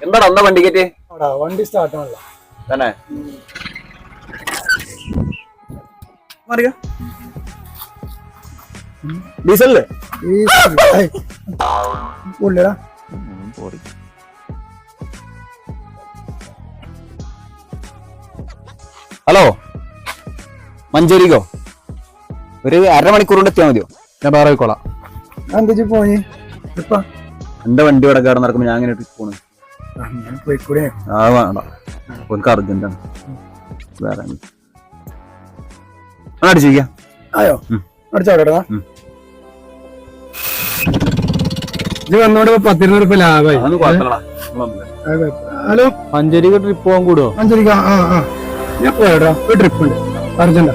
എന്താടാ എന്താ വണ്ടിക്കേറ്റ്? വണ്ടി സ്റ്റാർട്ട് ആണല്ലോ തന്നെ മാറിയോ ഡീസലല്ലേ? ഉള്ളടാ ഹലോ, മഞ്ചേരിക്കോ? ഒരു 1/2 മണിക്കൂർ കൊണ്ട് എത്തിയാൽ മതിയോ? ഞാൻ വേറെ പോയിക്കോളാം. എന്താ പോയി എന്റെ വണ്ടി ഇവിടെ കയറി നടക്കുമ്പോ ഞാൻ അങ്ങനെ പോണു. പോയിക്കൂടെ? ആ വേണ്ട, എനിക്ക് അർജന്റാണ്. വേറെ അടിച്ചിരിക്കാം. ആയോ അടിച്ചോടാ. ഇത് വന്നോട് 10,000 രൂപ ലാഭമായി. ഹലോ, മഞ്ചേരിക്ക് ട്രിപ്പ് പോകാൻ കൂടുവോ? മഞ്ചേരിക്ക ഞാൻ പോയടാ, ഒരു ട്രിപ്പ് ഉണ്ട് അർജന്റാ.